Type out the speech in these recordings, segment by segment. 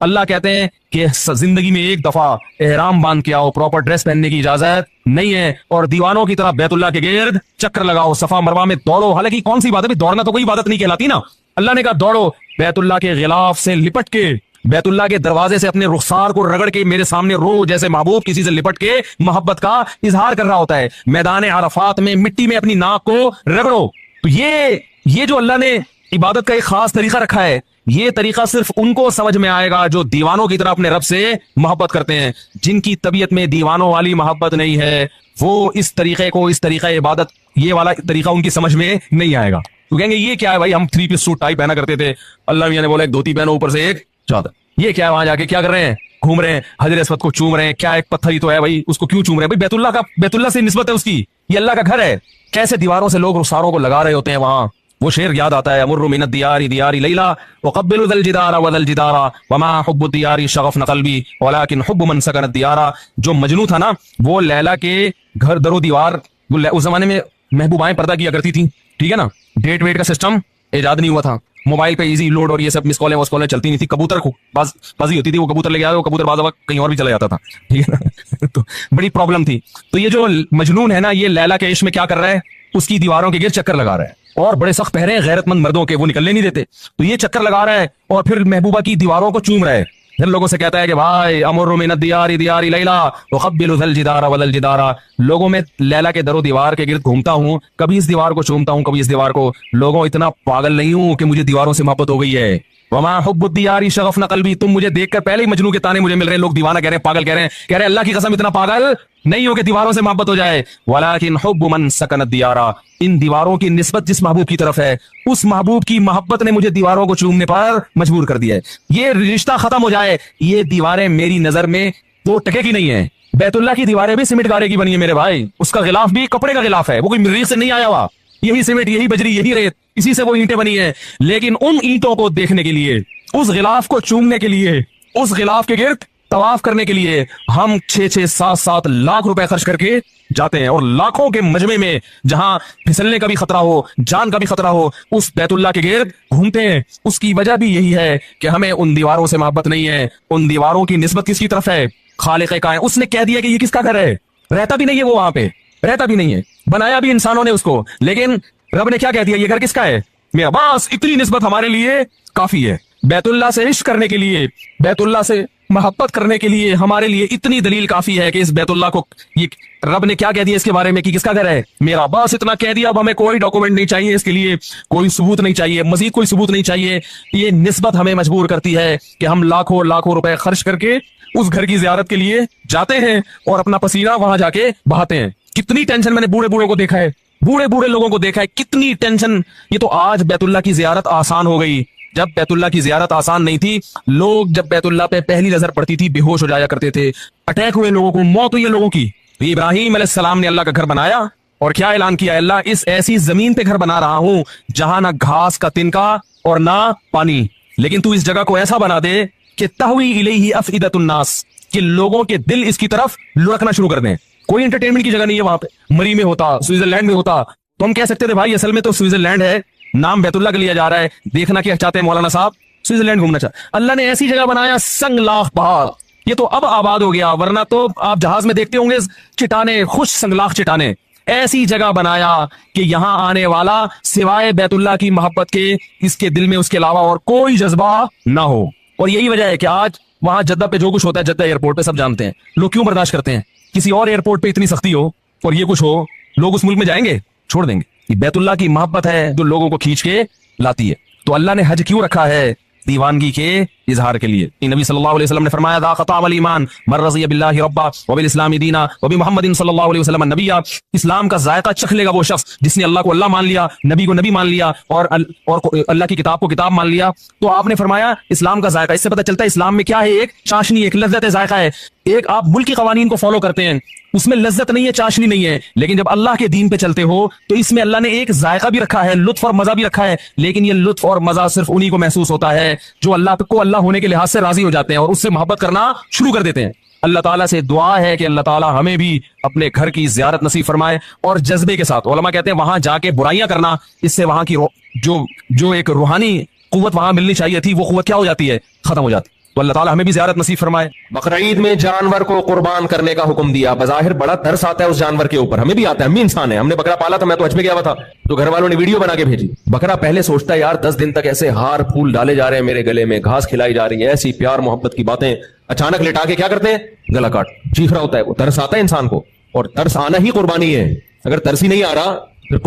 اللہ کہتے ہیں کہ زندگی میں ایک دفعہ احرام باندھ کے آؤ، پراپر ڈریس پہننے کی اجازت نہیں ہے، اور دیوانوں کی طرح بیت اللہ کے گرد چکر لگاؤ، صفا مروہ میں دوڑو۔ حالانکہ کون سی بات ہے، دوڑنا تو کوئی عبادت نہیں کہلاتی نا۔ اللہ نے کہا دوڑو، بیت اللہ کے غلاف سے لپٹ کے، بیت اللہ کے دروازے سے اپنے رخسار کو رگڑ کے میرے سامنے رو، جیسے محبوب کسی سے لپٹ کے محبت کا اظہار کر رہا ہوتا ہے۔ میدان عرفات میں مٹی میں اپنی ناک کو رگڑو۔ تو یہ جو اللہ نے عبادت کا ایک خاص طریقہ رکھا ہے، یہ طریقہ صرف ان کو سمجھ میں آئے گا جو دیوانوں کی طرح اپنے رب سے محبت کرتے ہیں۔ جن کی طبیعت میں دیوانوں والی محبت نہیں ہے، وہ اس طریقے کو، اس طریقہ عبادت، یہ والا طریقہ ان کی سمجھ میں نہیں آئے گا۔ تو کہیں گے یہ کیا ہے بھائی، ہم 3 پیس سوٹ ٹائی پہنا کرتے تھے، اللہ میاں نے بولا ایک دھوتی پہنو اوپر سے ایک چادر۔ یہ کیا ہے، وہاں جا کے کیا کر رہے ہیں، گھوم رہے ہیں، حجر اسود کو چوم رہے ہیں، کیا ایک پتھر ہی تو ہے بھائی، اس کو کیوں چوم رہے ہیں بھائی؟ بیت اللہ سے نسبت ہے اس کی، یہ اللہ کا گھر ہے۔ کیسے دیواروں سے لوگ رخساروں کو لگا رہے ہوتے ہیں وہاں۔ وہ شعر یاد آتا ہے، امر من الدیار دیار لیلا وقبل ذا الجدار وذا الجدار وما حب الدیار شغفن قلبی ولكن حب من سکن الدیار۔ جو مجنو تھا نا، وہ لیلا کے گھر در و دیوار، اس زمانے میں محبوبائیں پردہ کیا کرتی تھیں، ٹھیک ہے نا، ڈیٹ ویٹ کا سسٹم ایجاد نہیں ہوا تھا، موبائل پہ ایزی لوڈ اور یہ سب مس کالیں وس کالیں چلتی نہیں تھی، کبوتر کو بازی ہوتی تھی، وہ کبوتر لے کے آیا، وہ کبوتر بعض وقت کہیں اور بھی چلا جاتا تھا، ٹھیک ہے نا تو بڑی پرابلم تھی۔ تو یہ جو مجنون ہے نا، یہ لیلا کے عشق میں کیا کر رہا ہے، اس کی دیواروں کے گرد چکر لگا رہا ہے، اور بڑے سخت پہرے ہیں غیرت مند مردوں کے، وہ نکلنے نہیں دیتے۔ تو یہ چکر لگا رہا ہے اور پھر محبوبہ کی دیواروں کو چوم رہا ہے، پھر لوگوں سے کہتا ہے کہ بھائی امر من الدیار دیار لیلا وقبل ذا الجدار وذا الجدار، لوگوں میں لیلا کے در و دیوار کے گرد گھومتا ہوں، کبھی اس دیوار کو چومتا ہوں، کبھی اس دیوار کو۔ لوگوں اتنا پاگل نہیں ہوں کہ مجھے دیواروں سے محبت ہو گئی ہے۔ وما حب الدیار شغفن قلبی، تم مجھے دیکھ کر پہلے ہی مجنون کے تانے مجھے مل رہے ہیں، لوگ دیوانہ کہہ رہے ہیں، پاگل کہہ رہے ہیں، کہہ رہے ہیں اللہ کی قسم اتنا پاگل نہیں ہو کہ دیواروں سے محبت ہو جائے۔ ولكن حب من سکن الدیار، ان دیواروں کی نسبت جس محبوب کی طرف ہے، اس محبوب کی محبت نے مجھے دیواروں کو چومنے پر مجبور کر دیا ہے۔ یہ رشتہ ختم ہو جائے، یہ دیواریں میری نظر میں 2 ٹکے کی نہیں ہیں۔ بیت اللہ کی دیواریں بھی سیمنٹ گارے کی بنی ہے میرے بھائی، اس کا غلاف بھی کپڑے کا غلاف ہے، وہ کوئی مریخ سے نہیں آیا ہوا، یہی سیمنٹ، یہی بجری، یہی ریت، اسی سے وہ اینٹیں بنی ہیں۔ لیکن ان اینٹوں کو دیکھنے کے لیے، اس غلاف کو چومنے کے لیے، اس غلاف کے گرد طواف کرنے کے لیے ہم 6-6 7-7 لاکھ روپے خرچ کر کے جاتے ہیں، اور لاکھوں کے مجمع میں جہاں پھسلنے کا بھی خطرہ ہو، جان کا بھی خطرہ ہو، اس بیت اللہ کے گرد گھومتے ہیں۔ اس کی وجہ بھی یہی ہے کہ ہمیں ان دیواروں سے محبت نہیں ہے۔ ان دیواروں کی نسبت کس کی طرف ہے؟ خالق کائنات۔ اس نے کہہ دیا کہ یہ کس کا گھر ہے، رہتا بھی نہیں ہے وہ وہاں پہ، رہتا بھی نہیں ہے، بنایا بھی انسانوں نے اس کو، لیکن رب نے کیا کہہ دیا، یہ گھر کس کا ہے، میرا۔ بس اتنی نسبت ہمارے لیے کافی ہے۔ بیت اللہ سے عشق کرنے کے لیے، بیت اللہ سے محبت کرنے کے لیے ہمارے لیے اتنی دلیل کافی ہے کہ اس بیت اللہ کو، یہ رب نے کیا کہہ دیا اس کے بارے میں کہ کس کا گھر ہے، میرا۔ بس اتنا کہہ دیا، اب ہمیں کوئی ڈاکومنٹ نہیں چاہیے، اس کے لیے کوئی ثبوت نہیں چاہیے، مزید کوئی ثبوت نہیں چاہیے۔ یہ نسبت ہمیں مجبور کرتی ہے کہ ہم لاکھوں لاکھوں روپے خرچ کر کے اس گھر کی زیارت کے لیے جاتے ہیں اور اپنا پسینہ وہاں جا کے بہاتے ہیں۔ کتنی ٹینشن میں نے بوڑھے بوڑھوں کو دیکھا ہے، بوڑھے لوگوں کو دیکھا ہے، کتنی ٹینشن۔ یہ تو آج بیت اللہ کی زیارت آسان ہو گئی، جب بیت اللہ کی زیارت آسان نہیں تھی، لوگ جب بیت اللہ پہ پہلی نظر پڑتی تھی بے ہوش ہو جایا کرتے تھے، اٹیک ہوئے لوگوں کو، موت ہوئی ہے لوگوں کی۔ تو ابراہیم علیہ السلام نے اللہ کا گھر بنایا اور کیا اعلان کیا، اللہ اس ایسی زمین پہ گھر بنا رہا ہوں جہاں نہ گھاس کا تنکا اور نہ پانی، لیکن تو اس جگہ کو ایسا بنا دے کہ تہوی الیہ افئدۃ الناس، کہ لوگوں کے دل اس کی طرف لڑکنا شروع کر دیں۔ کوئی انٹرٹینمنٹ کی جگہ نہیں ہے وہاں پہ، مری میں ہوتا، سوئٹزرلینڈ میں ہوتا، تو ہم کہہ سکتے تھے بھائی اصل میں تو سوئٹزرلینڈ ہے، نام بیت اللہ کا لیا جا رہا ہے، دیکھنا کیا چاہتے ہیں مولانا صاحب، سوئٹزرلینڈ گھومنا چاہتے۔ اللہ نے ایسی جگہ بنایا، سنگ لاخ پہاڑ، یہ تو اب آباد ہو گیا، ورنہ تو آپ جہاز میں دیکھتے ہوں گے چٹانے، خوش سنگلاخ چٹانے۔ ایسی جگہ بنایا کہ یہاں آنے والا سوائے بیت اللہ کی محبت کے اس کے دل میں اس کے علاوہ اور کوئی جذبہ نہ ہو۔ اور یہی وجہ ہے کہ آج وہاں جدہ پہ جو کچھ ہوتا ہے، جدہ ایئرپورٹ پہ سب جانتے ہیں، لوگ کیوں برداشت کرتے ہیں۔ کسی اور ایئرپورٹ پہ اتنی سختی ہو اور یہ کچھ ہو، لوگ اس ملک میں جائیں گے، چھوڑ دیں گے۔ یہ بیت اللہ کی محبت ہے جو لوگوں کو کھینچ کے لاتی ہے۔ تو اللہ نے حج کیوں رکھا ہے؟ دیوانگی کے اظہار کے لیے۔ نبی صلی اللہ علیہ وسلم نے فرمایا ذاق طعم الایمان من رضی باللہ ربا وبالاسلام دینا وبمحمد صلی اللہ علیہ وسلم نبیا، اسلام کا ذائقہ چکھ لے گا وہ شخص جس نے اللہ کو اللہ مان لیا، نبی کو نبی مان لیا، اور اللہ کی کتاب کو کتاب مان لیا۔ تو آپ نے فرمایا اسلام کا ذائقہ، اس سے پتہ چلتا ہے اسلام میں کیا ہے، ایک چاشنی، ایک لذت ذائقہ ہے۔ ایک آپ ملکی قوانین کو فالو کرتے ہیں، اس میں لذت نہیں ہے، چاشنی نہیں ہے، لیکن جب اللہ کے دین پہ چلتے ہو تو اس میں اللہ نے ایک ذائقہ بھی رکھا ہے، لطف اور مزہ بھی رکھا ہے، لیکن یہ لطف اور مزہ صرف انہی کو محسوس ہوتا ہے جو اللہ کو اللہ ہونے کے لحاظ سے راضی ہو جاتے ہیں اور اس سے محبت کرنا شروع کر دیتے ہیں۔ اللہ تعالیٰ سے دعا ہے کہ اللہ تعالیٰ ہمیں بھی اپنے گھر کی زیارت نصیب فرمائے، اور جذبے کے ساتھ۔ علماء کہتے ہیں وہاں جا کے برائیاں کرنا، اس سے وہاں کی جو ایک روحانی قوت وہاں ملنی چاہیے تھی، وہ قوت کیا ہو جاتی ہے، ختم ہو جاتی۔ तो अल्लाह ताला हमें भी ज़ियारत नसीब फरमाए। बकरा ईद में जानवर को कुर्बान करने का हुक्म दिया। बज़ाहिर बड़ा तरस आता है उस जानवर के ऊपर, हमें भी आता है, हम भी इंसान है। हमने बकरा पाला था, मैं तो हज में गया हुआ था, तो घर वालों ने वीडियो बना के भेजी। बकरा पहले सोचता है यार 10 दिन तक ऐसे हार फूल डाले जा रहे हैं मेरे गले में, घास खिलाई जा रही है, ऐसी प्यार मोहब्बत की बातें, अचानक लेटा के क्या करते हैं, गला काट, चीख रहा होता है। वो तरस आता है इंसान को, और तरस आना ही कुर्बानी है। अगर तरस ही नहीं आ रहा फिर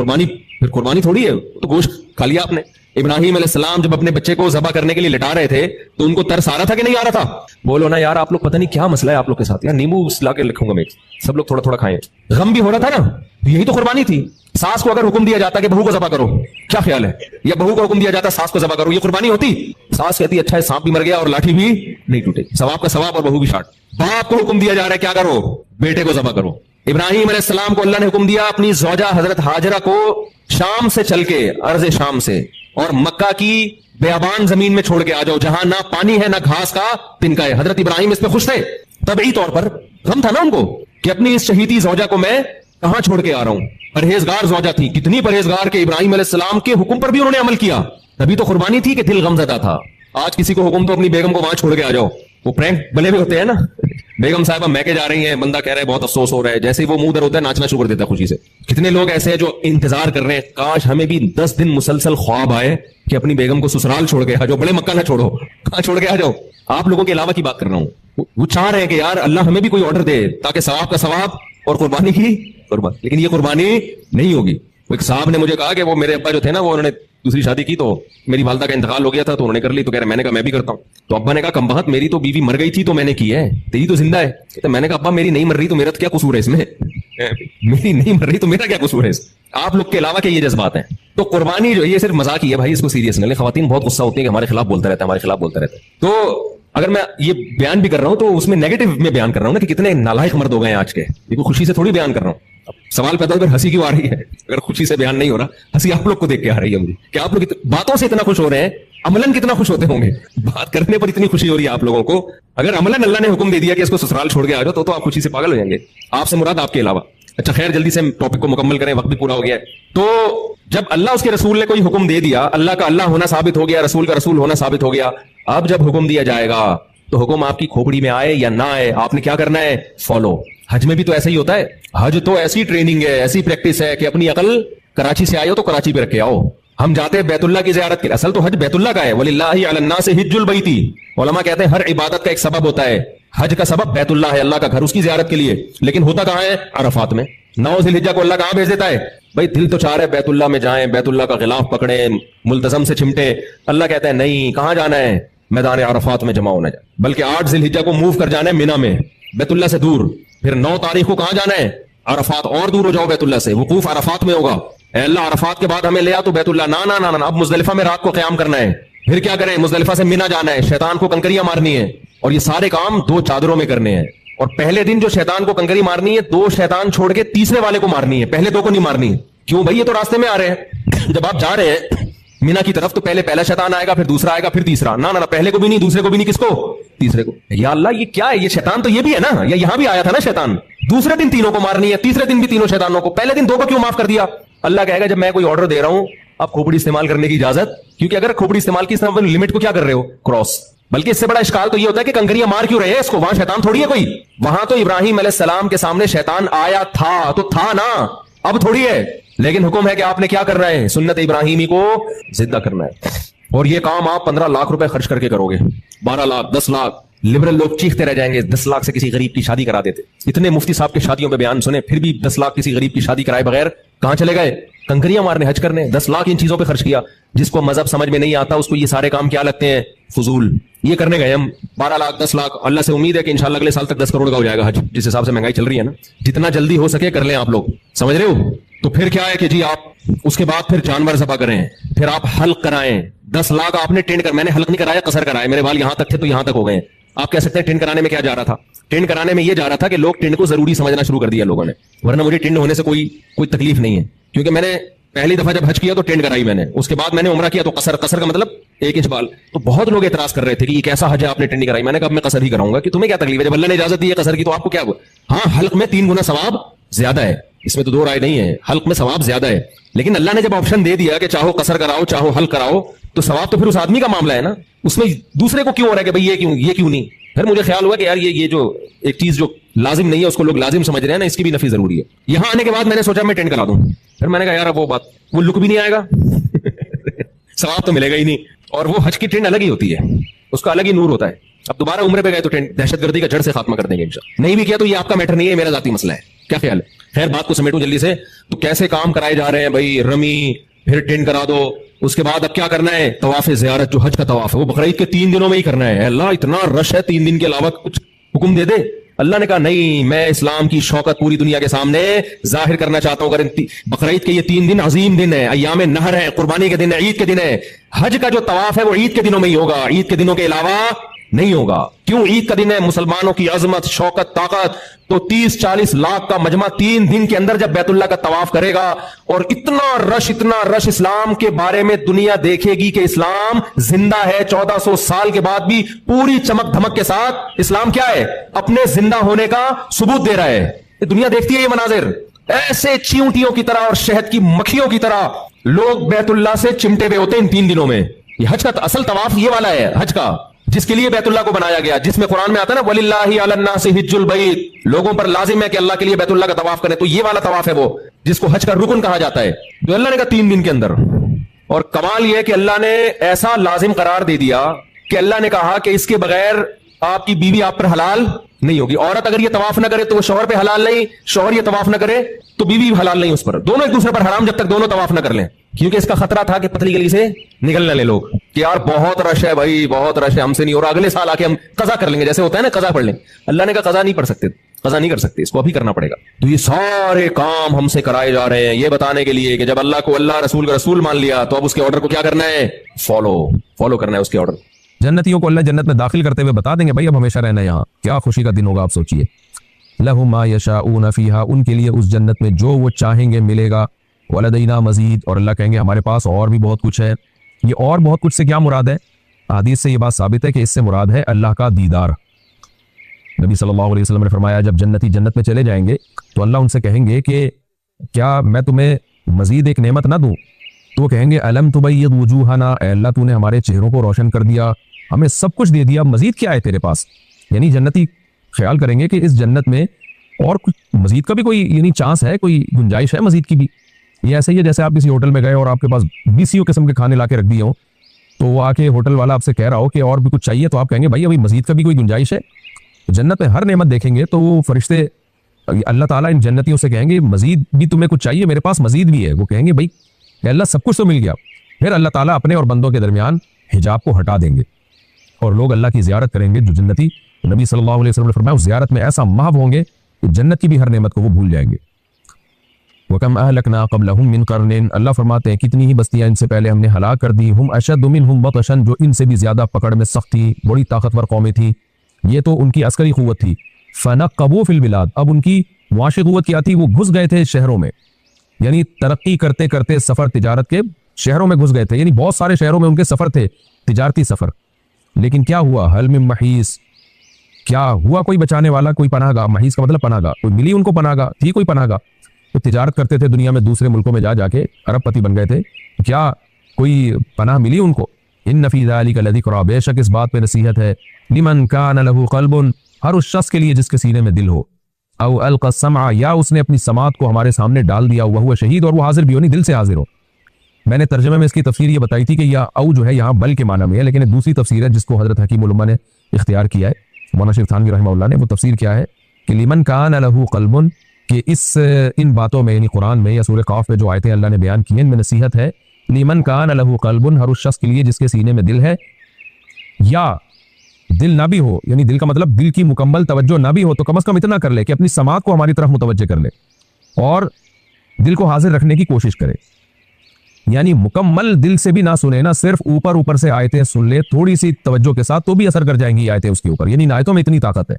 कुर्बानी थोड़ी है, तो गोश्त खा लिया आपने। इब्राहिम अलैहिस्सलाम जब अपने बच्चे को ज़बह करने के लिए लिटा रहे थे तो उनको तरस आ रहा था कि नहीं आ रहा था? बोलो ना यार, आप लोग पता नहीं क्या मसला है आप लोग के साथ। यार नींबू ला के लिखूंगा मैं, सब लोग थोड़ा थोड़ा खाएं। गम भी हो रहा था ना, यही तो कुर्बानी थी। सास को अगर हुक्म दिया जाता कि बहू को ज़बह करो, क्या ख्याल है? या बहू को हुक्म दिया जाता सास को ज़बह करो, ये कुर्बानी होती? सास कहती अच्छा है, सांप भी मर गया और लाठी भी नहीं टूटेगी, सवाब का सवाब और बहू भी शाट। बाप को हुक्म दिया जा रहा है क्या करो, बेटे को ज़बह करो। इब्राहिम अलैहिस्सलाम को अल्लाह ने हुक्म दिया अपनी ज़ौजा हजरत हाजरा को शाम से चल के, अर्ज़ शाम से, और मक्का की बेअबान जमीन में छोड़ के आ जाओ, जहां ना पानी है ना घास का तिनका है। हजरत इब्राहिम इस पे खुश थे, तबई तौर पर गम था ना उनको कि अपनी इस शहीदी ज़ौजा को मैं कहां छोड़ के आ रहा हूं। परहेजगार ज़ौजा थी, कितनी परहेजगार के इब्राहिम अलैहिस्सलाम के हुक्म पर भी उन्होंने अमल किया, तभी तो कुर्बानी थी कि दिल गमज़दा था। आज किसी को हुक्म तो अपनी बेगम को वहां छोड़ के आ जाओ, वो प्रैंक भले भी होते हैं ना, बेगम साहबा मैके जा रही हैं, बंदा कह रहा है बहुत अफसोस हो रहा है, जैसे ही वो मुंह दर होता है नाचना शुरू कर देता है खुशी से। कितने लोग ऐसे हैं जो इंतजार कर रहे हैं काश हमें भी 10 दिन मुसलसल ख्वाब आए कि अपनी बेगम को ससुराल छोड़ के आ जाओ, बड़े मक्का ना छोड़ो, कहां छोड़ के आ जाओ। आप लोगों के अलावा की बात कर रहा हूं, वो चाह रहे हैं कि यार अल्लाह हमें भी कोई ऑर्डर दे ताकि सवाब का सवाब और कुर्बानी की कुर्बानी, लेकिन ये कुर्बानी नहीं होगी। वो एक साहब ने मुझे कहा कि वो मेरे अब्बा जो थे ना, वो उन्होंने दूसरी शादी की तो मेरी वालदा का इंतकाल हो गया था तो उन्होंने कर ली, तो कह रहे, मैंने कहा मैं भी करता हूं। तो अब्बा ने कहा कमबख्त, मेरी तो बीवी मर गई थी तो मैंने की है, तेरी तो जिंदा है। तो मैंने कहा अब्बा मेरी नहीं मर रही तो मेरा तो क्या कसूर है इसमें, मेरी नहीं मर रही तो मेरा क्या कसूर है? आप लोग के अलावा के ये जज्बात हैं। तो कुर्बानी जो ये सिर्फ मजाक ही है भाई, इसको सीरियस न लें। खवातीन बहुत गुस्सा होती है कि हमारे खिलाफ बोलता रहता है, हमारे खिलाफ बोलता रहता है। तो अगर मैं ये बयान भी कर रहा हूं तो उसमें नेगेटिव में बयान कर रहा हूं ना कि कितने नालायक मर्द हो गए हैं आज के, ये खुशी से थोड़ी बयान कर रहा हूं। सवाल पैदा होकर हंसी क्यों आ रही है? अगर खुशी से बयान नहीं हो रहा, हंसी आप लोग को देख के आ रही है मुझे कि आप लोग बातों से इतना खुश हो रहे हैं, अमलन कितना खुश होते होंगे। बात करने पर इतनी खुशी हो रही है आप लोगों को, अगर अमलन अल्लाह ने हुक्म दे दिया कि इसको ससुराल छोड़ के आ जाओ तो आप खुशी से पागल हो जाएंगे। आपसे मुराद आपके अलावा। अच्छा खैर, जल्दी से टॉपिक को मुकम्मल करें, वक्त भी पूरा हो गया है। तो जब अल्लाह उसके रसूल ने कोई हुक्म दे दिया, अल्लाह का अल्लाह होना साबित हो गया, रसूल का रसूल होना साबित हो गया, अब जब हुक्म दिया जाएगा तो हुक्म आपकी खोपड़ी में आए या ना आए, आपने क्या करना है? फॉलो। हज में भी तो ऐसा ही होता है। हज तो ऐसी ट्रेनिंग है, ऐसी प्रैक्टिस है कि अपनी अकल कराची से आए हो तो कराची पे रख के आओ। हम जाते हैं बैतुल्लाह की ज़ियारत के लिए, असल तो हज बैतुल्लाह का है। वलिल्लाहि अलन्नासि हिज्जुल बैती, उलमा कहते हैं हर इबादत का एक सबब होता है। हज का सबब बैतुल्लाह है, अल्लाह का घर, उसकी ज़ियारत के लिए, लेकिन होता कहां है? अरफात में। 9 ज़िलहिज्जा को अल्लाह कहां भेज देता है? भाई दिल तो चाह रहा है बैतुल्लाह में जाएं, बैतुल्लाह का गिलाफ पकड़े, मुल्तजम से चिमटे। अल्लाह कहता है नहीं, कहां जाना है? मैदान अरफात में जमा होना, बल्कि 8 ज़िलहिज्जा को मूव कर जाना है मिना में, बैतुल्लाह से दूर। फिर 9 तारीख को कहां जाना है? अरफात, और दूर हो जाओ बैतुल्लाह से, वकूफ अरफात में होगा। अल्लाह अरफात के बाद हमें ले आ तो बैतुल्लाह, ना ना ना ना, अब मुज़दलिफा में रात को क़याम करना है। फिर क्या करें? मुज़दलिफा से मिना जाना है, शैतान को कंकरियां मारनी है, और ये सारे काम 2 चादरों में करने हैं। और पहले दिन जो शैतान को कंकरी मारनी है, 2 शैतान छोड़ के तीसरे वाले को मारनी है, पहले 2 को नहीं मारनी। क्यों भाई? ये तो रास्ते में आ रहे हैं। जब आप जा रहे हैं मीना की तरफ तो पहले पहला शैतान आएगा, फिर दूसरा आएगा, फिर तीसरा। ना ना ना, पहले को भी नहीं, दूसरे को भी नहीं, किसको? तीसरे को। या अल्लाह, ये क्या है? ये शैतान तो ये भी है ना, या यहां भी आया था ना शैतान। दूसरे दिन तीनों को मारनी है, तीसरे दिन भी तीनों शैतानों को। पहले दिन 2 को क्यों माफ कर दिया? अल्लाह कहेगा जब मैं कोई ऑर्डर दे रहा हूं, आप खोपड़ी इस्तेमाल करने की इजाजत, क्योंकि अगर खोपड़ी इस्तेमाल की लिमिट को क्या कर रहे हो? क्रॉस। बल्कि इससे बड़ा इश्काल तो ये होता है कि कंकरियां मार क्यों रहे हैं इसको? वहां शैतान थोड़ी है कोई। वहां तो इब्राहिम अलैहिस्सलाम के सामने शैतान आया था, तो था ना, अब थोड़ी है। लेकिन हुक्म है कि आपने क्या करना है? सुन्नत इब्राहिमी को जिंदा करना है। और ये काम आप 15 लाख रुपए खर्च करके करोगे, 12 लाख, 10 लाख। लिबरल लोग चीखते रह जाएंगे 10 लाख से किसी गरीब की शादी करा देते। इतने मुफ्ती साहब के शादियों में बयान सुने, फिर भी 10 लाख किसी गरीब की शादी कराए बगैर कहां चले गए? कंकरियां मारने, हज करने। 10 लाख इन चीजों पे खर्च किया। जिसको मजहब समझ में नहीं आता उसको ये सारे काम क्या लगते हैं? फजूल। ये करने गए हम 12 लाख, 10 लाख। अल्लाह से उम्मीद है कि इंशाल्लाह अगले साल तक 10 करोड़ का हो जाएगा हज, जिस हिसाब से महंगाई चल रही है ना। जितना जल्दी हो सके कर लें आप लोग, समझ रहे हो? तो फिर क्या है कि जी आप उसके बाद फिर जानवर ज़बह करें, फिर आप हल्क कराएं। 10 लाख आपने टेंड कर, मैंने हल्क नहीं कराया, कसर कराया। मेरे बाल यहां तक थे तो यहां तक हो गए। आप कह सकते हैं टेंड कराने में क्या जा रहा था? टेंड कराने में ये जा रहा था कि लोग टेंड को जरूरी समझना शुरू कर दिया लोगों ने, वरना मुझे टेंड होने से कोई तकलीफ नहीं है। क्योंकि मैंने पहली दफा जब हज किया तो टेंड कराई मैंने, उसके बाद मैंने उम्रा किया तो कसर का मतलब 1 इंच बाल। तो बहुत लोग एतराज कर रहे थे कि ये कैसा हज है, आपने टेंड कराई। मैंने कहा मैं कसर ही कराऊंगा, कि तुम्हें क्या तकलीफ है? जब अल्लाह ने इजाजत दी है कसर की तो आपको क्या? हाँ, हल्क में 3 गुना सवाब ज्यादा है। इसमें तो दो राय नहीं है, हल्क में सवाब ज्यादा है। लेकिन अल्लाह ने जब ऑप्शन दे दिया कि चाहो कसर कराओ चाहो हल्क कराओ, तो सवाब तो फिर उस आदमी का मामला है ना, उसमें दूसरे को क्यों हो रहा है कि भाई ये क्यों नहीं। फिर मुझे ख्याल हुआ कि यार ये जो एक चीज जो लाजिम नहीं है उसको लोग लाजिम समझ रहे हैं ना, इसकी भी नफी जरूरी है। यहां आने के बाद मैंने सोचा मैं टेंट करा दूं। फिर मैंने कहा यार वो लुक भी नहीं आएगा सवाब तो मिलेगा ही नहीं, और वो हज की टेंट अलग ही होती है, उसका अलग ही नूर होता है। अब दोबारा उम्र पे गए तो टेंट दहशतगर्दी का जड़ से खात्मा कर देंगे इंशाअल्लाह। नहीं भी किया तो ये आपका मैटर नहीं है, मेरा जाती मसला है। क्या ख्याल है? खैर बात को समेटूं जल्दी से। तो कैसे काम कराए जा रहे हैं भाई, रमी फिर टेंट करा दो, उसके बाद अब क्या करना है, तवाफ ज़ियारत, जो हज का तवाफ है वो बकरीद के 3 दिनों में ही करना है। अल्लाह इतना रश है, 3 दिन के अलावा कुछ हुक्म दे दे। अल्लाह ने कहा नहीं, मैं इस्लाम की शौकत पूरी दुनिया के सामने जाहिर करना चाहता हूं। अगर बकरीद के ये 3 दिन अजीम दिन है, अय्याम नहर है, कुर्बानी के दिन है, ईद के दिन है। हज का जो तवाफ है वो ईद के दिनों में ही होगा, ईद के दिनों के अलावा नहीं होगा। क्यों? ईद का दिन है, मुसलमानों की अजमत, शौकत, ताकत। तो 30-40 लाख का मजमा 3 दिन के अंदर जब बैतुल्लाह का तवाफ करेगा, और इतना रश इस्लाम के बारे में दुनिया देखेगी कि इस्लाम जिंदा है। 1400 साल के बाद भी पूरी चमक धमक के साथ इस्लाम क्या है, अपने जिंदा होने का सबूत दे रहा है। ये दुनिया देखती है ये मनाजिर, ऐसे चींटियों की तरह और शहद की मक्खियों की तरह लोग बैतुल्लाह से चिमटे हुए होते हैं इन 3 दिनों में। ये हज का असल तवाफ ये वाला है, हज का, जिसके लिए बैतुल्लाह को बनाया गया, जिसमें कुरान में आता है ना वलिल्लाहि अलन्नासि हिज्जुल बैत, लोगों पर लाजिम है कि अल्लाह के लिए बैतुल्लाह का तवाफ करें। तो ये वाला तवाफ है वो जिसको हज का रुकन कहा जाता है, जो अल्लाह ने कहा 3 दिन के अंदर। और कमाल यह है कि अल्लाह ने ऐसा लाजिम करार दे दिया कि अल्लाह ने कहा कि इसके बगैर आपकी बीवी आप पर हलाल नहीं होगी। औरत अगर ये तवाफ ना करे तो वो शौहर पे हलाल नहीं, शौहर ये तवाफ ना करे तो बीवी भी हलाल नहीं उस पर। दोनों एक दूसरे पर हराम जब तक दोनों तवाफ ना कर लें, क्योंकि इसका खतरा था कि पतली गली से निकल ना ले लोग कि यार बहुत रश है भाई, बहुत रश है, हमसे नहीं हो रहा, अगले साल आके हम कजा कर लेंगे, जैसे होता है ना कजा पढ़ लें। अल्लाह ने कहा कजा नहीं पढ़ सकते, कजा नहीं कर सकते, इसको अभी करना पड़ेगा। तो ये सारे काम हमसे कराए जा रहे हैं ये बताने के लिए कि जब अल्लाह को अल्लाह, रसूल का रसूल मान लिया तो अब उसके ऑर्डर को क्या करना है, फॉलो करना है उसके ऑर्डर। जन्नतियों को अल्लाह जन्नत में दाखिल करते हुए बता देंगे भाई अब हमेशा रहना यहाँ। क्या खुशी का दिन होगा आप सोचिए। लहुम मा यशाऊन फीहा, उनके लिए उस जन्नत में जो वो चाहेंगे मिलेगा। वलदैना मजीद, और अल्लाह कहेंगे हमारे पास और भी बहुत कुछ है। ये और बहुत कुछ से क्या मुराद है? हदीस से ये बात साबित है कि इससे मुराद है अल्लाह का दीदार। नबी सल्लल्लाहु अलैहि वसल्लम ने फरमाया जब जन्नती जन्नत में चले जाएंगे तो अल्लाह उनसे कहेंगे कि क्या मैं तुम्हें मजीद एक नेमत ना दूं? तो वो कहेंगे अलम तुबय्यिद वुजूहना, अल्लाह तूने हमारे चेहरों को रोशन कर दिया, हमें सब कुछ दे दिया, मजीद क्या है तेरे पास। यानी जन्नती ख्याल करेंगे कि इस जन्नत में और कुछ मजीद का भी कोई यानी चांस है, कोई गुंजाइश है मजीद की भी। ये ऐसे ही है जैसे आप किसी होटल में गए और आपके पास 20 किस्म के खाने ला के रख दिए हो, तो वो आके होटल वाला आपसे कह रहा हो कि और भी कुछ चाहिए, तो आप कहेंगे भाई अभी मजीद का भी कोई गुंजाइश है। तो जन्नत में हर नेमत देखेंगे तो वो फरिश्ते अल्लाह ताला इन जन्नतियों से कहेंगे मजीद भी तुम्हें कुछ चाहिए, मेरे पास मजीद भी है। वो कहेंगे भाई अल्लाह सब कुछ तो मिल गया। फिर अल्लाह ताला अपने और बंदों के दरमियान हिजाब को हटा देंगे और लोग अल्लाह की ज़ियारत करेंगे जो जन्नती। नबी सल्लल्लाहु अलैहि वसल्लम ने फरमाया उस ज़ियारत में ऐसा महव होंगे कि जन्नत की भी हर नेमत को वो भूल जाएंगे। वकम अहलकना क़ब्लहुम मिन क़र्निन, अल्लाह फरमाते हैं कितनी ही बस्तियां इनसे पहले हमने हलाक कर दी। हुम अशद्दु मिनहुम बतशन, जो इनसे भी ज्यादा पकड़ में सख्त थी, बड़ी ताकतवर कौमें थी। ये तो उनकी अस्करी कुव्वत थी। फनक़बू फिल बिलाद, अब उनकी मुआशी कुव्वत क्या थी, वो घुस गए थे शहरों में, यानी तरक्की करते करते सफर तिजारत के शहरों में घुस गए थे, यानी बहुत सारे शहरों में उनके सफर थे, तिजारती सफर। लेकिन क्या हुआ, हल मिन महीस, क्या हुआ कोई बचाने वाला, कोई पनाहगाह, महीस का मतलब पनाहगाह, कोई मिली उनको पनाहगाह, थी कोई पनाहगाह। तो तिजारत करते थे दुनिया में, दूसरे मुल्कों में जा जाके अरबपति बन गए थे, क्या कोई पनाह मिली उनको। इन्न फी ज़ालिका लज़िक्रा, बेशक इस बात पे नसीहत है, लिमन कान लहू क़ल्बुन, हर उस शख्स के लिए जिसके सीने में दिल हो, औ अलक़ा समा, या उसने अपनी समात को हमारे सामने डाल दिया, वह हुआ शहीद, और वो हाजिर भी हो, नहीं दिल से हाजिर हो। मैंने तर्जुमे में इसकी तफसीर ये बताई थी कि यह औ जो है यहाँ बल के माना में है, लेकिन एक दूसरी तफसीर है जिसको हजरत हकीम उल उम्मा ने इख्तियार किया है, मौलाना शेख थानवी रहमतुल्लाह ने। वो तफसीर क्या है कि लिमन कान लहू क़ल्बुन, कि इन बातों में यानी कुरान में या सूरह काफ में जो आयतें अल्लाह ने बयान की हैं, इनमें नसीहत है। लिमन कान लहू क़ल्बुन, हर उस शख्स के लिए जिसके सीने में दिल है, या दिल ना भी हो, यानी दिल का मतलब दिल की मुकम्मल तवज्जो ना भी हो, तो कम से कम इतना कर ले कि अपनी समात को हमारी तरफ मुतवज्जे कर ले और दिल को हाजिर रखने की कोशिश करे। यानी मुकम्मल दिल से भी ना सुने ना, सिर्फ ऊपर ऊपर से आयतें सुन ले थोड़ी सी तवज्जो के साथ, तो भी असर कर जाएंगी आयतें उसके ऊपर। यानी आयतों में इतनी ताकत है।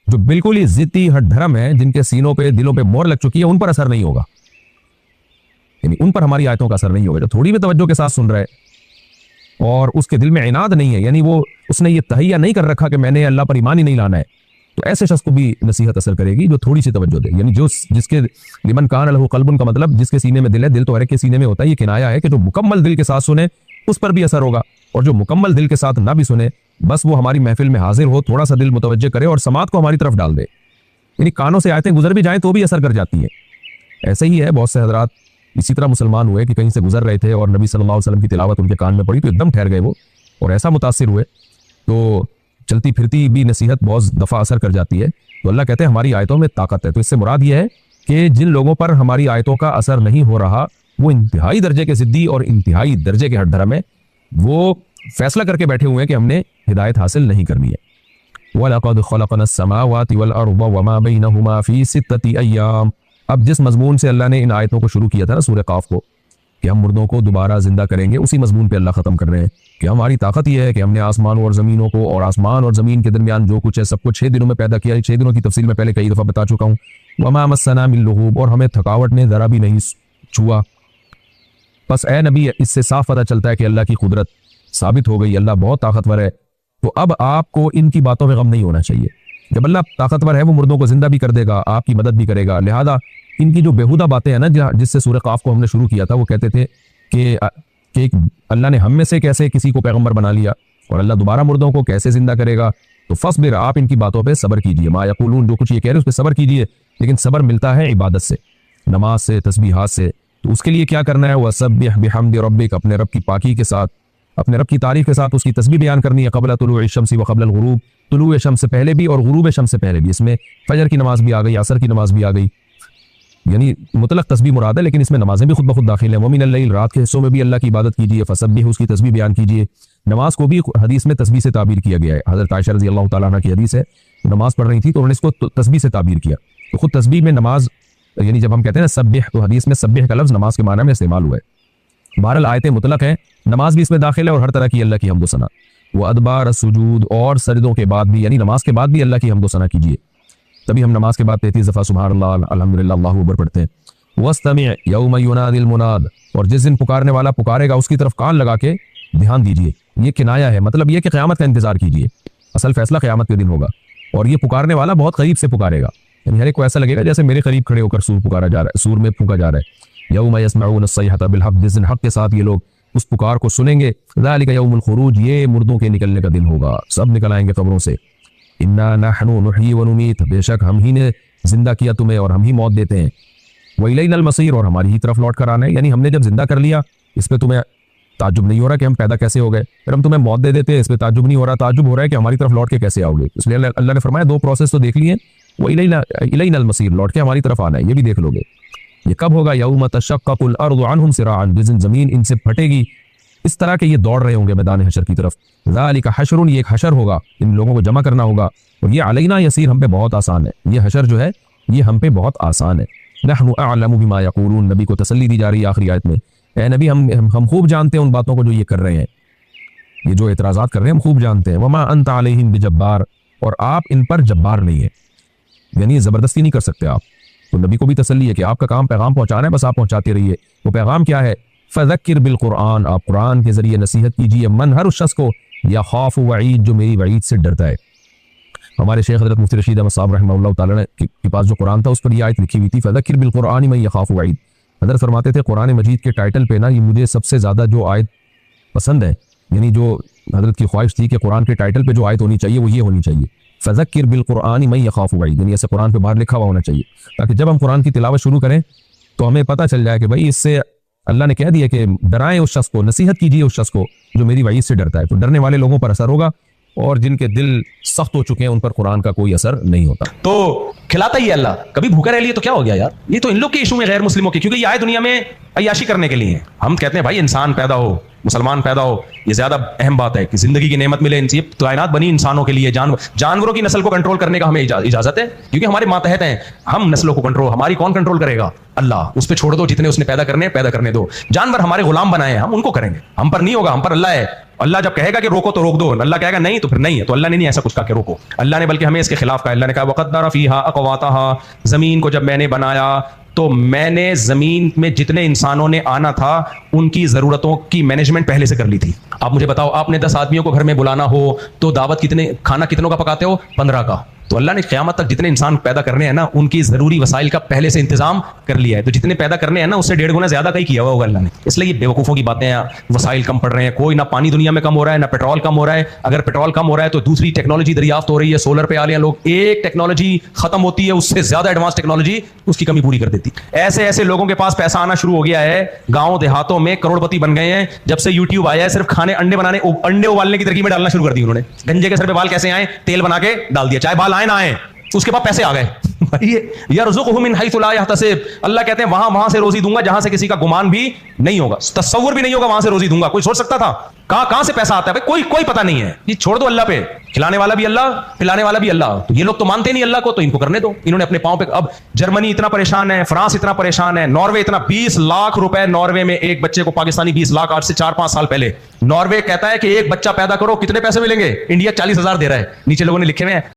जो बिल्कुल ही जिद्दी हठधर्म है, जिनके सीनों पे दिलों पे मोहर लग चुकी है, उन पर असर नहीं होगा, यानी उन पर हमारी आयतों का असर नहीं होगा। जो थोड़ी भी तवज्जो के साथ सुन रहा है और उसके दिल में इनाद नहीं है, यानी वो उसने ये तहैया नहीं कर रखा कि मैंने अल्लाह पर ईमान ही नहीं लाना है, तो ऐसे शख्स को भी नसीहत असर करेगी जो थोड़ी सी तवज्जो दे। यानी जो जिसके लिमन कान लहू कल्बुन का मतलब जिसके सीने में दिल है, दिल तो हर एक के सीने में होता है, ये किनाया है कि जो मुकम्मल दिल के साथ सुने उस पर भी असर होगा, और जो मुकम्मल दिल के साथ ना भी सुने, बस वो हमारी महफिल में हाजिर हो, थोड़ा सा दिल मुतवज्जे करे और समात को हमारी तरफ डाल दे, यानी कानों से आयतें गुजर भी जाएं तो भी असर कर जाती हैं। ऐसे ही है, बहुत से हजरात इसी तरह मुसलमान हुए कि कहीं से गुजर रहे थे और नबी सल्लल्लाहु अलैहि वसल्लम की तिलावत उनके कान में पड़ी तो एकदम ठहर गए वो, और ऐसा मुतासिर हुए। तो चलती फिरती भी नसीहत बहुत दफ़ा असर कर जाती है। तो अल्लाह कहते हैं हमारी आयतों में ताकत है। तो इससे मुराद यह है कि जिन लोगों पर हमारी आयतों का असर नहीं हो रहा, वो इंतहाई दर्जे के ज़िद्दी और इंतहाई दर्जे के हठधर्म है, वो फैसला करके बैठे हुए हैं कि हमने हिदायत हासिल नहीं करनी है। वलक़द ख़लक़नस समावाति वल अर्ज़ वमा बैनहुमा फ़ी सित्तति अय्याम। अब जिस मजमून से अल्लाह ने इन आयतों को शुरू किया था ना सूरह काफ को, कि हम मुर्दों को दोबारा जिंदा करेंगे, उसी मजमून पे अल्लाह खत्म कर रहे हैं कि हमारी ताकत यह है कि हमने आसमानों और ज़मीनों को और आसमान और ज़मीन के दरमियान जो कुछ है सब कुछ 6 दिनों में पैदा किया। 6 दिनों की तफसील में पहले कई दफ़ा बता चुका हूँ। वमा मस्सना मिन लुगूब, और हमें थकावट ने ज़रा भी नहीं छुआ। बस ए नबी, इससे साफ पता चलता है कि अल्लाह की कुदरत साबित हो गई, अल्लाह बहुत ताकतवर है। तो अब आपको इनकी बातों में गम नहीं होना चाहिए। जब अल्लाह ताकतवर है, वो मुर्दों को जिंदा भी कर देगा, आपकी मदद भी करेगा। लिहाजा इनकी जो बेहुदा बातें हैं ना, जिससे सूरह काफ को हमने शुरू किया था, वो कहते थे कि अल्लाह ने हम में से कैसे किसी को पैगंबर बना लिया और अल्लाह दोबारा मुर्दों को कैसे जिंदा करेगा। तो फस्बिर, आप इनकी बातों पे सब्र कीजिए। मा यक़ूलून, जो कुछ ये कह रहे हैं उस पर सब्र कीजिए, लेकिन सब्र मिलता है इबादत से, नमाज से, तस्बीहात से। तो उसके लिए क्या करना है? वसब्बिह बिहम्दि रब्बिक, अपने रब की पाकी के साथ, अपने रब की तारीफ के साथ उसकी तस्बीह बयान करनी है। क़ब्ल तुलूइ शम्सी व क़ब्ल गुरूब, तुलूए शम्स से पहले भी और गुरूब शम्स से पहले भी। इसमें फजर की नमाज भी आ गई, असर की नमाज भी आ गई, यानी मुतलक तस्बीह मुराद है, लेकिन इसमें नमाजें भी खुद ब खुद दाखिल है। वमिनल लैल, रात के हिस्सों में भी अल्लाह की इबादत कीजिए। फसब्बिह, उसकी तस्बीह बयान कीजिए। नमाज को भी हदीस में तस्बीह से ताबीर किया गया है। हज़रत आयशा रज़ी अल्लाह तआला अन्हा की हदीस है, नमाज पढ़ रही थी तो उन्होंने इसको तस्बीह से ताबीर किया। तो खुद तस्बीह में नमाज, यानी जब हम कहते हैं ना सब्बिह, तो हदीस में सब्बिह का लफ्ज़ नमाज के माना में इस्तेमाल हुआ है। बहरहाल आयतें मुतलक है, नमाज भी इसमें दाखिल है और हर तरह की अल्लाह की हम्द व सना। वो अदबार सुजूद, और सजदों के बाद भी, यानी नमाज के बाद भी अल्लाह की हम्द व सना कीजिए। तभी हम नमाज के बाद 33 दफ़ा सुभान अल्लाह, अल्हम्दुलिल्लाह, अल्लाहु अकबर पढ़ते हैं। वस्तमी यौम युनादिल मुनाद, और जिस दिन पुकारने वाला पुकारेगा उसकी तरफ कान लगा के ध्यान दीजिए। ये किनाया है, मतलब ये कि क़यामत का इंतजार कीजिए, असल फैसला क़यामत के दिन होगा। और ये पुकारने वाला बहुत करीब से पुकारेगा, यानी हर एक को ऐसा लगेगा जैसे मेरे करीब खड़े होकर सूर पुकारा जा रहा है, सूर में फूंका जा रहा है। यौम यस्मऊन अस्सयहत बिलहक़, जिस दिन हक के साथ ये लोग उस पुकार को सुनेंगे। ज़ालिका यौमुल खुरूज, ये मुर्दों के निकलने का दिन होगा, सब निकल आएंगे कब्रों से। इन्ना नहनु नुहयी व नुमीत, बेशक हम ही ने जिंदा किया तुम्हें और हम ही मौत देते हैं। व इलैनल मसीर, और हमारी ही तरफ लौट कर आना है। यानी हमने जब जिंदा कर लिया, इस पे तुम्हें ताज्जुब नहीं हो रहा कि हम पैदा कैसे हो गए, फिर हम तुम्हें मौत दे देते हैं, इस पे ताज्जुब नहीं हो रहा, ताज्जुब हो रहा है कि हमारी तरफ लौट के कैसे आओगे। इसलिए अल्लाह ने फरमाया 2 प्रोसेस तो देख लिए, वो इलैनल मसीर, लौट के हमारी तरफ आना है, ये भी देख लोगे। ये कब होगा? यौम तशक्ककुल अर्ज़ु अन्हुम सिराअन, जिस दिन जमीन इनसे फटेगी, इस तरह के ये दौड़ रहे होंगे मैदान हशर की तरफ। ज़ालिका हशरुन, ये एक हशर होगा, इन लोगों को जमा करना होगा। और ये अलैना यसीर, हम पे बहुत आसान है। ये हशर जो है ये हम पे बहुत आसान है। नहनु अअलमु बिमा यक़ूलून, नबी को तसल्ली दी जा रही है आखिरी आयत में। ए नबी, हम खूब जानते हैं उन बातों को जो ये कर रहे हैं, ये जो एतराज़ात कर रहे हैं हम खूब जानते हैं। वमा अंता अलैहिम बिजब्बार, और आप इन पर जब्बार नहीं है, यानी ज़बरदस्ती नहीं कर सकते आप। तो नबी को भी तसल्ली है कि आपका काम पैगाम पहुंचाना है, बस आप पहुंचाते रहिए। वो पैगाम क्या है? फ़ज़क्किर बिल कुरआन, आप कुरान के जरिए नसीहत कीजिए। मन, हर उस शख्स को, या खौफ वईद, जो मेरी वईद से डरता है। हमारे शेख हज़रत मुफ्ती रशीद अहमद साहब रहमहुल्लाह ताला के पास जो कुरान था उस पर यह आयत लिखी हुई थी, फ़ज़क्किर बिल कुरआन मन यख़ाफ़ु वईद। हज़रत फरमाते थे कुरान मजीद के टाइटल पे ना, ये मुझे सबसे ज़्यादा जो आयत पसंद है, यानी जो हज़रत की ख्वाहिश थी कि कुरान के टाइटल पे जो आयत होनी चाहिए वो ये होनी चाहिए, फ़ज़क्किर बिल कुरआन मन यख़ाफ़ु वईद, यानी ऐसे कुरान पे बाहर लिखा हुआ होना चाहिए, ताकि जब हम कुरान की तिलावत शुरू करें तो हमें पता चल जाए कि भाई इससे अल्लाह ने कह दिया कि डराएं उस शख्स को, नसीहत कीजिए उस शख्स को जो मेरी वईद से डरता है। तो डरने वाले लोगों पर असर होगा, और जिनके दिल सख्त हो चुके हैं उन पर कुरान का कोई असर नहीं होता। तो खिलाता ही है अल्लाह, कभी भूखा रह लिए तो क्या हो गया यार? ये तो इन लोग के इशू में, गैर मुस्लिमों के, क्योंकि ये आए दुनिया में अय्याशी करने के लिए। हम कहते हैं भाई इंसान पैदा हो, मुसलमान पैदा हो, ये ज्यादा अहम बात है कि जिंदगी की नेमत मिले। ये कायनात बनी इंसानों के लिए, जानवरों की नस्ल को कंट्रोल करने का हमें इजाजत है, क्योंकि हमारे मातहत हैं हम। नस्लों को कंट्रोल हमारी कौन कंट्रोल करेगा? अल्लाह। उस पर छोड़ दो, जितने उसने पैदा करने दो। जानवर हमारे गुलाम बनाए हैं, हम उनको करेंगे, हम पर नहीं होगा, हम पर अल्लाह है। अल्लाह जब कहेगा कि रोको तो रोक दो, अल्लाह कहेगा नहीं तो फिर नहीं है। तो अल्लाह ने नहीं ऐसा कुछ कहा कि रोको, अल्लाह ने बल्कि हमें इसके खिलाफ कहा। अल्लाह ने कहा वक़द्दर फ़ीहा अक़वातहा, जमीन को जब मैंने बनाया तो मैंने जमीन में जितने इंसानों ने आना था उनकी जरूरतों की मैनेजमेंट पहले से कर ली थी। आप मुझे बताओ, आपने 10 आदमियों को घर में बुलाना हो तो दावत खाना कितनों का पकाते हो? 15 का। تو اللہ نے قیامت تک جتنے انسان پیدا کرنے ہیں نا ان کی ضروری وسائل کا پہلے سے انتظام کر لیا ہے. تو جتنے پیدا کرنے ہیں نا اس سے 1.5 گنا زیادہ کہیں کیا ہوا ہوگا اللہ نے. اس لیے یہ بیوقوفوں کی باتیں ہیں, وسائل کم پڑ رہے ہیں. کوئی نہ پانی دنیا میں کم ہو رہا ہے نہ پیٹرول کم ہو رہا ہے. اگر پیٹرول کم ہو رہا ہے تو دوسری ٹیکنالوجی دریافت ہو رہی ہے, سولر پہ آ رہے ہیں لوگ. ایک ٹیکنالوجی ختم ہوتی ہے اس سے زیادہ ایڈوانس ٹیکنالوجی اس کی کمی پوری کر دیتی. ایسے ایسے لوگوں کے پاس پیسہ آنا شروع ہو گیا ہے, گاؤں دیہاتوں میں کروڑ پتی بن گئے ہیں جب سے یوٹیوب آیا ہے. صرف کھانے انڈے بنانے, انڈے ابالنے کی ترکیبیں ڈالنا شروع کر دی انہوں نے. گنجے کے سر پہ بال کیسے آئے, تیل بنا کے ڈال دیا, چاہے بال آئے نہ آئے, اس کے بعد پیسے آ گئے. یرزقہ من حیث لا یحتسب, اللہ کہتے ہیں وہاں سے روزی دوں گا جہاں سے کسی کا گمان بھی نہیں ہوگا, تصور بھی نہیں ہوگا, وہاں سے روزی دوں گا. کوئی سوچ سکتا تھا کہاں سے پیسہ آتا ہے؟ بھائی کوئی پتہ نہیں ہے. یہ چھوڑ دو اللہ پہ, کھلانے والا بھی اللہ, پلانے والا بھی اللہ. تو یہ لوگ تو مانتے نہیں اللہ کو, تو ان کو کرنے دو. انہوں نے اپنے پاؤں پہ, اب جرمنی اتنا پریشان ہے, فرانس اتنا پریشان ہے, ناروے اتنا, 20 لاکھ روپے ناروے میں ایک بچے کو, پاکستانی 20 لاکھ, آج سے 4-5 سال پہلے. ناروے کہتا ہے کہ ایک بچہ پیدا کرو کتنے پیسے ملیں گے, انڈیا 40,000 دے رہا ہے. نیچے لوگوں نے لکھے ہوئے ہیں